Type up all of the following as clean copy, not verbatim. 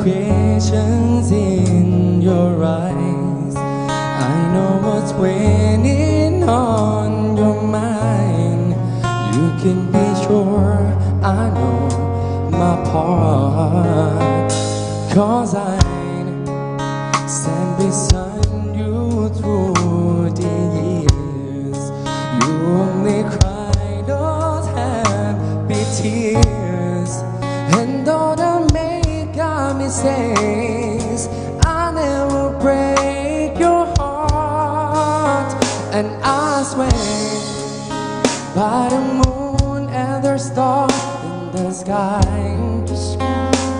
questions in your eyes. I know what's weighing on your mind. You can be sure I know my part, 'cause I stand beside you through the years. You only cry those happy tears, and though I make mistakes, I never break your heart. And I swear by the moon and the stars in the sky,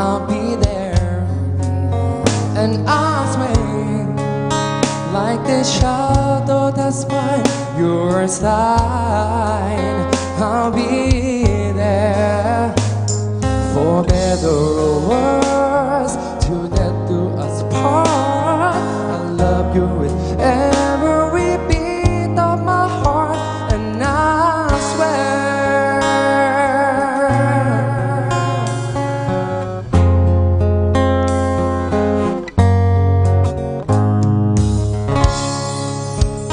I'll be there. And I swear, like the shadow that's by your side, I'll be there. For better or worse, till death do us part. I love you with every beat of my heart, and I swear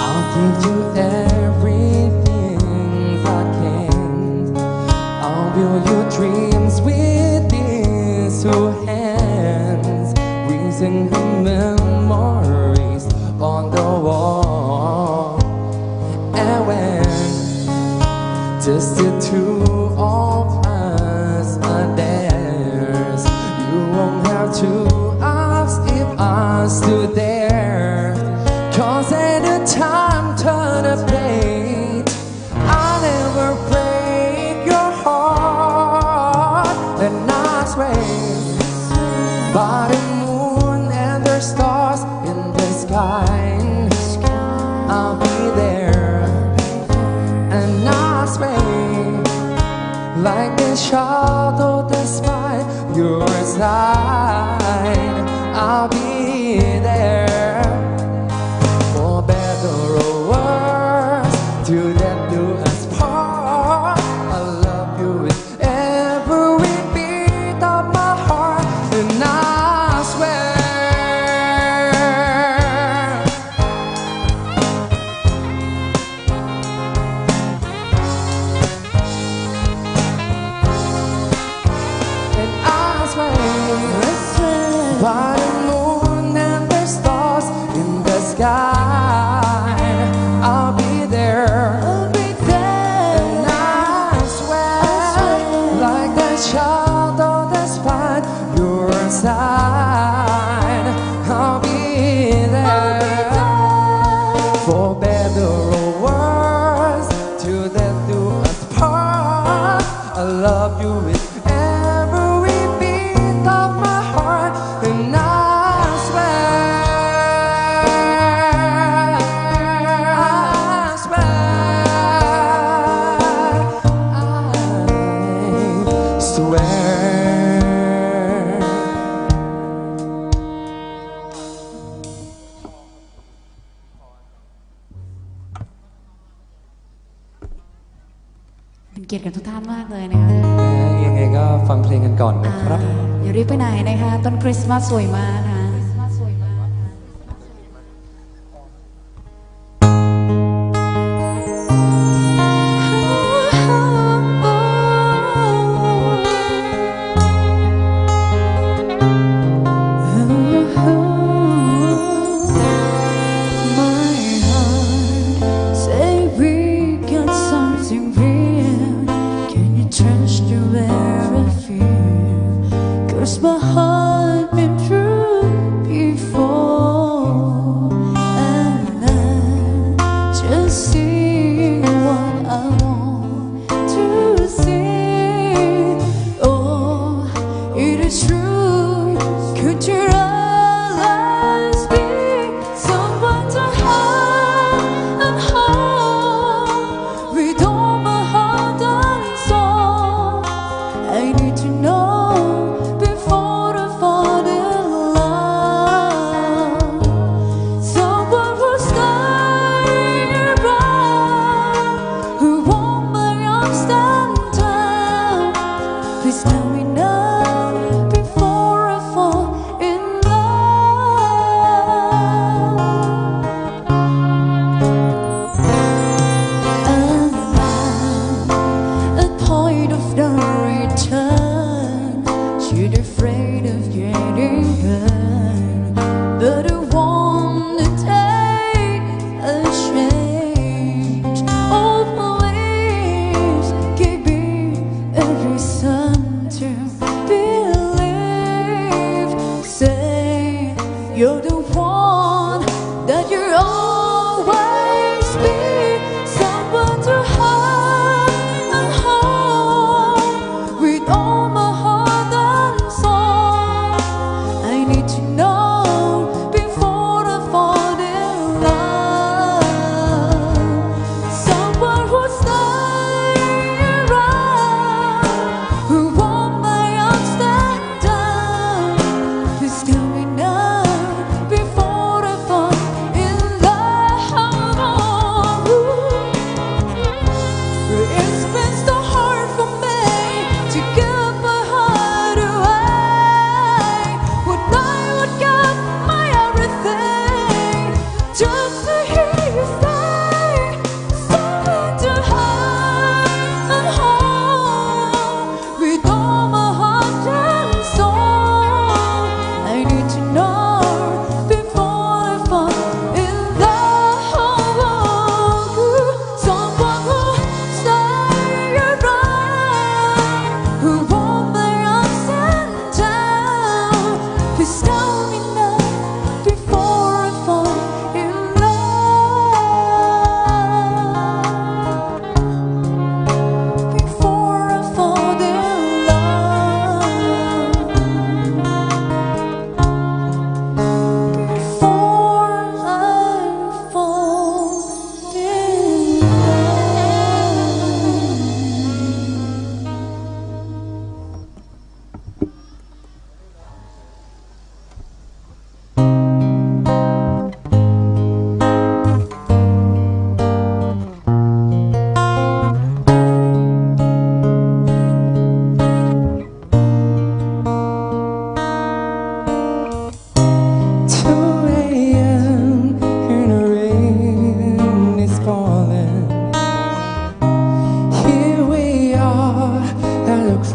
I'll give you everything I can. I'll build your dreams with these two hands. We sing the memories on the wall, and when just the two of us are there, you won't have to ask if I'm still there. 'Cause at the time turn a page, I'll never break your heart. And I swear by the moon and the stars in the sky, I'll be there. And I swear, like the shadow that's by your side, I'll be there. For better or worse, till death do us part. I love you with every beat of my heart, and I swear by the moon and the stars in the sky, I'll be there. And I swear, like that shadow that's by your side, I'll be there. For better or worse, till death do us part. I love you with every beat of my heart, and I swear, I swear.เป็นเกียรติกับทุกท่านมากเลยนะคะ ยังไงก็ฟังเพลงกันก่อนนะครับ อย่ารีบไปไหนนะคะต้นคริสต์มาสสวยมากค่ะ My heart been through before, and I just see what I want to see. Oh, it is true. Could your eyes be someone to have and hold with all my heart and soul? I need to know. Please tell me now before I fall.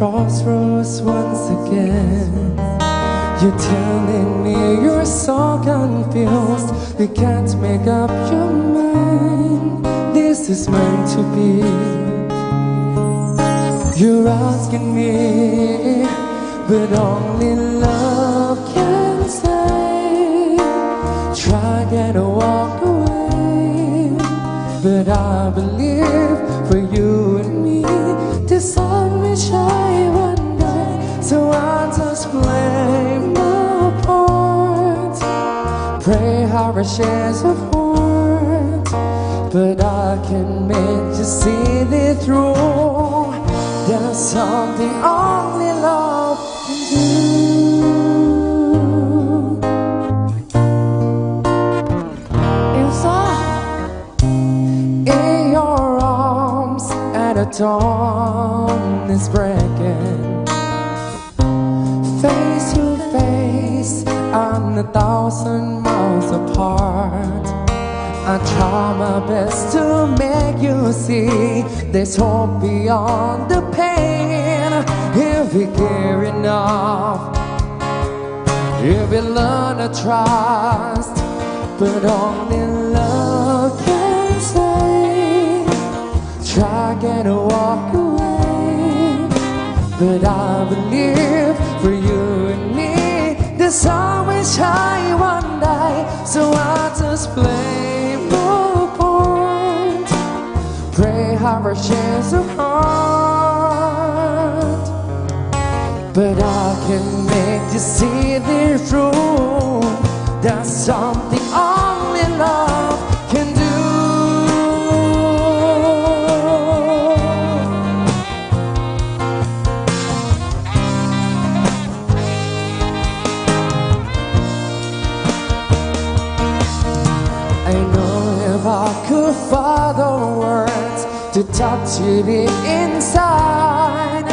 crossroads once again. You're telling me you're so confused, you can't make up your mind. This is meant to be. You're asking me, but only love can say. Try get to walk away, but I believe for you and me, the sun will shine one day. So I just play my part, pray our shares of heart, but I can make you see it through. There's something only love can do. In your arms at a dawn is breaking, face to face and 1,000 miles apart. I try my best to make you see there's hope beyond the pain. If we care enough, if we learn to trust, but only love can say. Try get to walk away, but I believe for you and me, the sun will shine one day. So I just play my part, pray our shares of heart, but I can make you see this through. There's something only love can do. I know if I could find the words to touch you deep inside,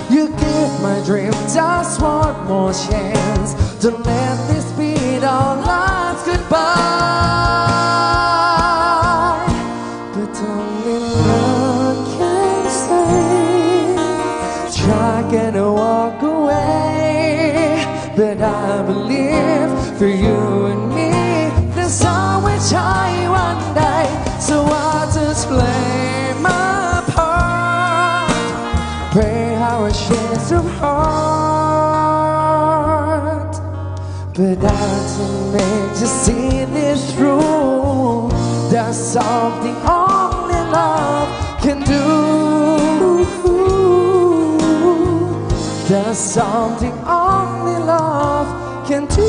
you give my dream just one more chance to let this be our last goodbye. But only love can say. Try get to walk away, but I believe for you and me, the sun will shine one day. So I just play my part, pray our shares of heart, but I can make you see this through. There's something only love can do. There's something only love can do.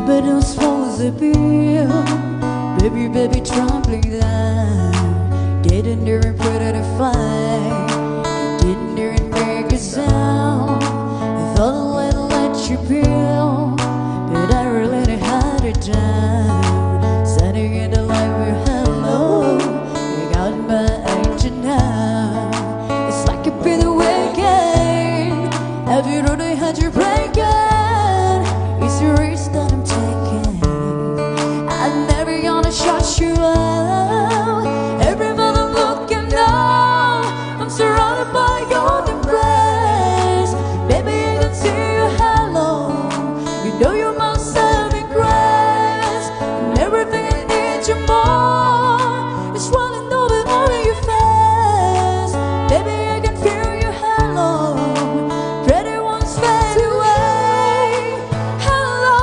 But I'm supposed to be, baby, baby, trembling down. Get in there and put out a fight. Get in there and make a sound. I thought I'd let you feel, but I really had it down. Standing in the light with hello, you got my angel now. It's like you've been awakened. Have you really had your break? It's a risk that I'm taking. I'm never gonna shut you out. Everybody looking down. I'm surrounded by your embrace. Baby, I can see you hello. You know you're my saving grace. And everything I need you more is running over your face. Baby, I can feel you hello. Pretty ones fade away. Hello,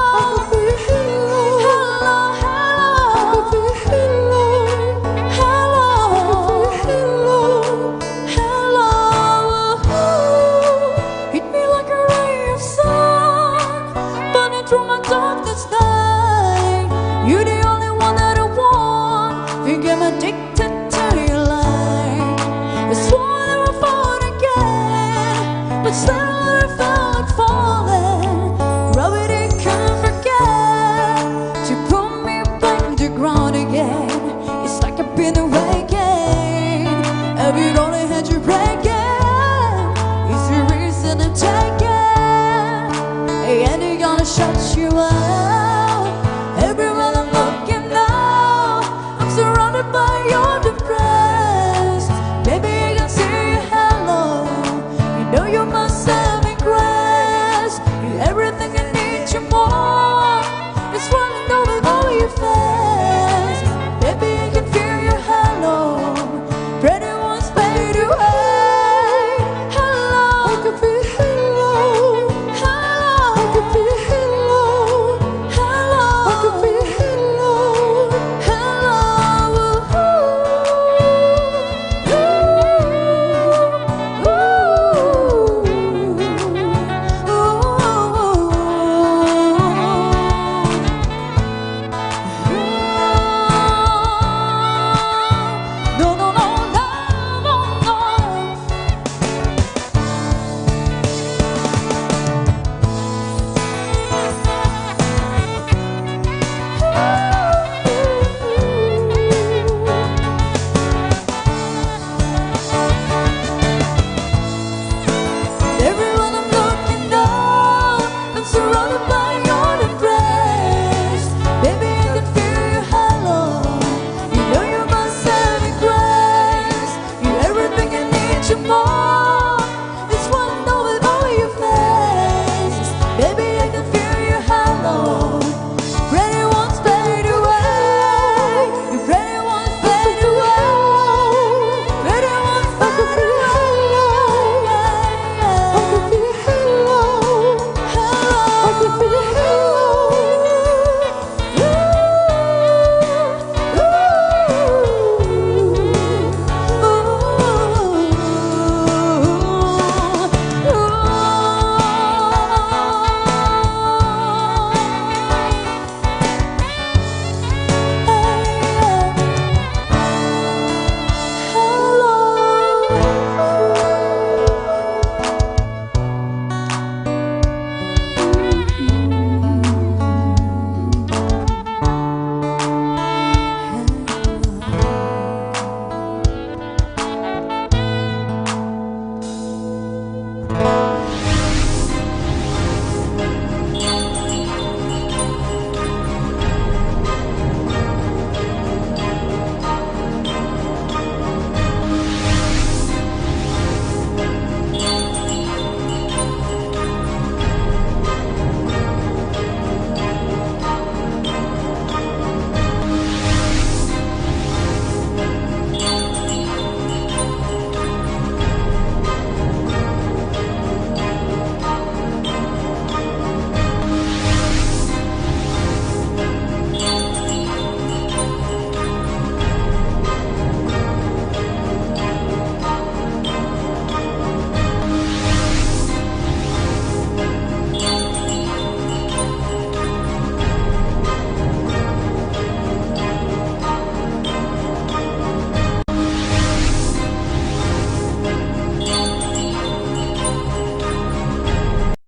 but still I felt like falling. Gravity couldn't forget to put me back on the ground again. It's like I've been awakened. Every road I had to break it. It's the reason I'm taking. And you're gonna shut you up.